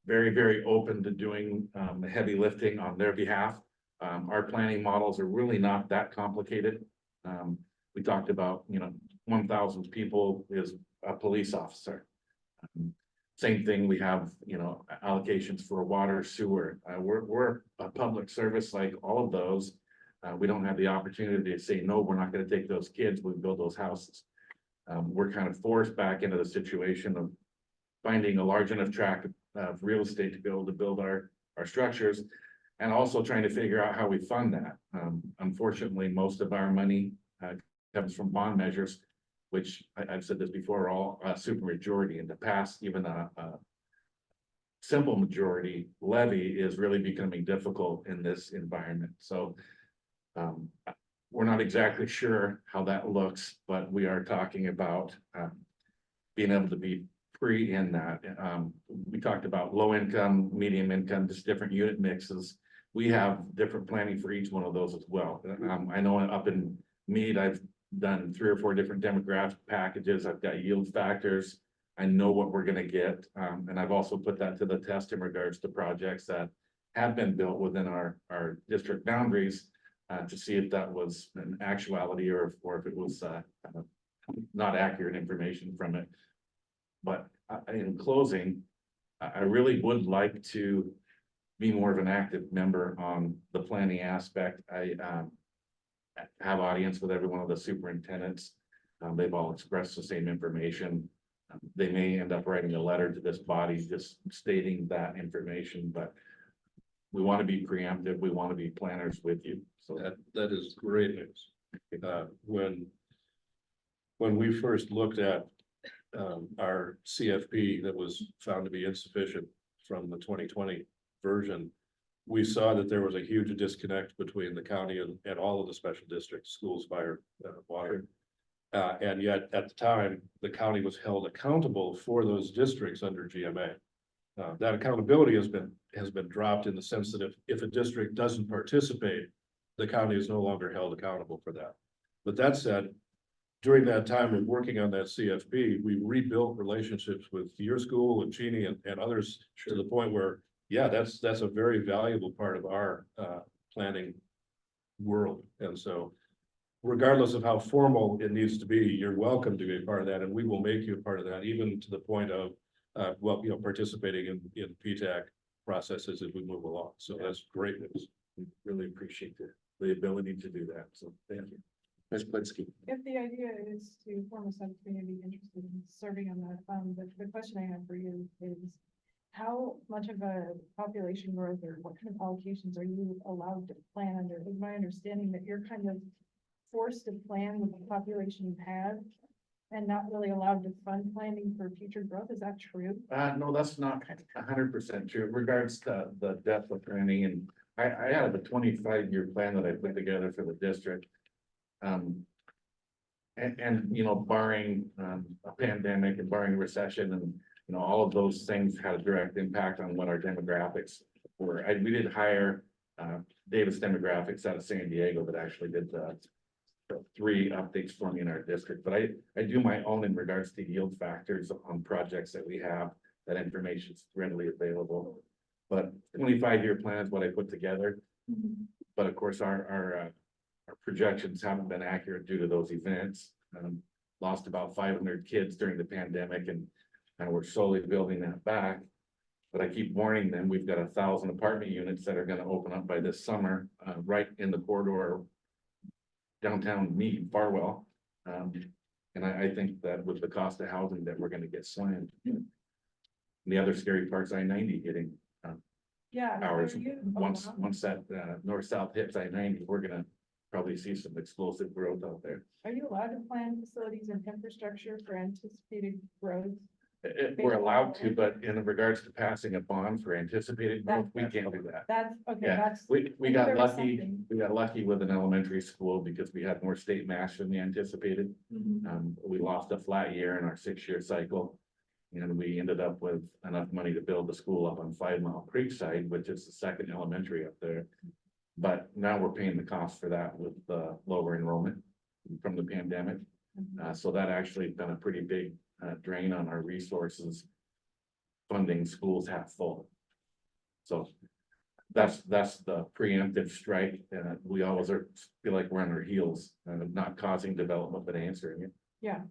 very, very open to doing heavy lifting on their behalf. Our planning models are really not that complicated. We talked about, 1,000 people is a police officer. Same thing, we have, allocations for water, sewer. We're a public service like all of those. We don't have the opportunity to say, no, we're not going to take those kids, we build those houses. We're kind of forced back into the situation of finding a large enough tract of real estate to be able to build our structures, and also trying to figure out how we fund that. Unfortunately, most of our money comes from bond measures, which I've said this before, are all super majority. In the past, even a simple majority levy is really becoming difficult in this environment. So we're not exactly sure how that looks, but we are talking about being able to be free in that. We talked about low income, medium income, just different unit mixes. We have different planning for each one of those as well. I know up in Meade, I've done 3 or 4 different demographic packages. I've got yield factors. I know what we're going to get. And I've also put that to the test in regards to projects that have been built within our district boundaries to see if that was an actuality or if it was not accurate information from it. But in closing, I really would like to be more of an active member on the planning aspect. I have audience with every one of the superintendents. They've all expressed the same information. They may end up writing a letter to this body just stating that information, but we want to be preemptive. We want to be planners with you. So that is great news. When we first looked at our CFP that was found to be insufficient from the 2020 version, we saw that there was a huge disconnect between the county and all of the special districts, schools, fire, water. And yet at the time, the county was held accountable for those districts under GMA. That accountability has been dropped in the sense that if a district doesn't participate, the county is no longer held accountable for that. But that said, during that time of working on that CFP, we rebuilt relationships with your school and Cheney and others to the point where, yeah, that's a very valuable part of our planning world. And so regardless of how formal it needs to be, you're welcome to be a part of that, and we will make you a part of that, even to the point of participating in PTAC processes as we move along. So that's great news. We really appreciate the ability to do that. So thank you. Ms. Blitzky. If the idea is to form a subcommittee interested in serving on that, the question I have for you is how much of a population growth or what kind of allocations are you allowed to plan under? Is my understanding that you're kind of forced to plan with the population you have and not really allowed to fund planning for future growth? Is that true? No, that's not 100% true. In regards to the depth of planning, and I have a 25-year plan that I put together for the district. And you know, barring a pandemic and barring recession and, you know, all of those things had a direct impact on what our demographics were. We did hire Davis Demographics out of San Diego that actually did the 3 updates for me in our district, but I do my own in regards to yield factors on projects that we have. That information is readily available, but 25-year plan is what I put together. But of course, our projections haven't been accurate due to those events. Lost about 500 kids during the pandemic, and we're slowly building that back. But I keep warning them, we've got 1,000 apartment units that are gonna open up by this summer, right in the corridor downtown me, Farwell. And I think that with the cost of housing that we're gonna get slammed. And the other scary part's I-90 getting Yeah. so hours. you Once allow- that north-south hits I-90, we're gonna probably see some explosive growth out there. Are you allowed to plan facilities and infrastructure for anticipated growth? We're allowed to, but in regards to passing a bond for anticipated growth, we can't do that. That's, okay, Yeah, that's. we I knew got there was lucky, something. we got lucky with an elementary school because we had more state match than we anticipated. We lost a flat year in our 6-year cycle. And we ended up with enough money to build the school up on 5 Mile Creek side, which is the second elementary up there. But now we're paying the cost for that with the lower enrollment from the pandemic. So that actually has been a pretty big drain on our resources. Funding schools half full. So that's the preemptive strike. We always feel like we're on our heels, not causing development, but answering it. Yeah.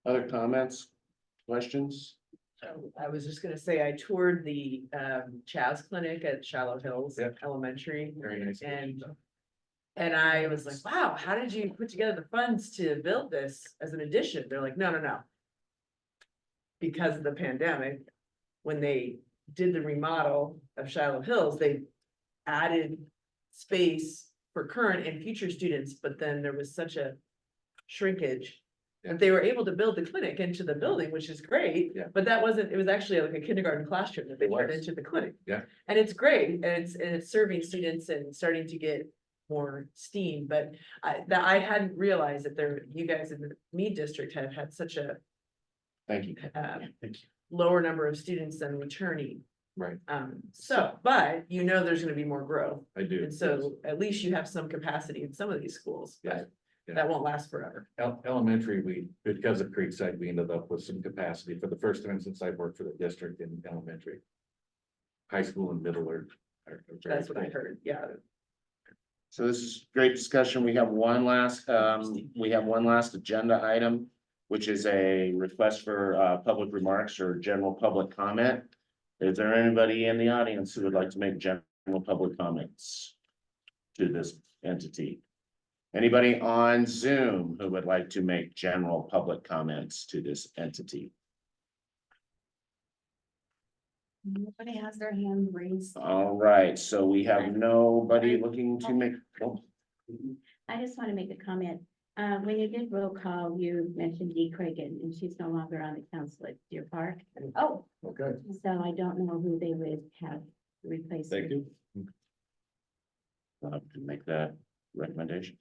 Other comments, questions? I was just gonna say, I toured the Chaz Clinic at Shallow Hills Yep. Elementary. Very nice. And I was like, wow, how did you put together the funds to build this as an addition? They're like, no. Because of the pandemic, when they did the remodel of Shallow Hills, they added space for current and future students, but then there was such a shrinkage. And they were able to build the clinic into the building, which is great, Yeah. but that wasn't, it was actually like a kindergarten classroom that they It turned was. into the clinic. Yeah. And it's great, and it's serving students and starting to get more steam, but I hadn't realized that you guys in the Mead district have had such a Thank you. lower number of students than returning. Right, But you know there's gonna be more growth, I do. and so at least you have some capacity in some of these schools, Yes. but Yeah. that won't last forever. Elementary, because of Creekside, we ended up with some capacity for the first time since I've worked for the district in elementary. High school and middle are very That's what I full. heard, yeah. So this is great discussion. We have one last agenda item, which is a request for public remarks or general public comment. Is there anybody in the audience who would like to make general public comments to this entity? Anybody on Zoom who would like to make general public comments to this entity? Nobody has their hand raised. All right, so we have nobody looking to make. Oh, I just want to make a comment. When you did roll call, you mentioned Dee Cragen, and she's no longer on the council at Deer Park. Oh, okay. So I don't know who they would have replaced. her. Thank you. I'll have to make that recommendation.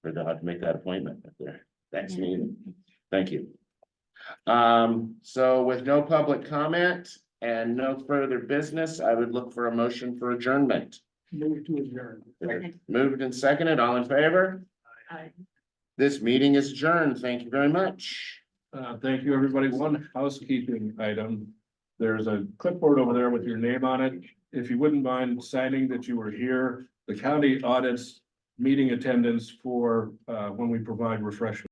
Or they'll have to make that appointment if they're, that's Yeah. needed. Thank you. So with no public comment and no further business, I would look for a motion for adjournment. Move to adjourn. Moved and seconded, all in favor? Aye. This meeting is adjourned. Thank you very much. Thank you, everybody. One housekeeping item. There's a clipboard over there with your name on it. If you wouldn't mind signing that you were here, the county audits meeting attendance for when we provide refreshments.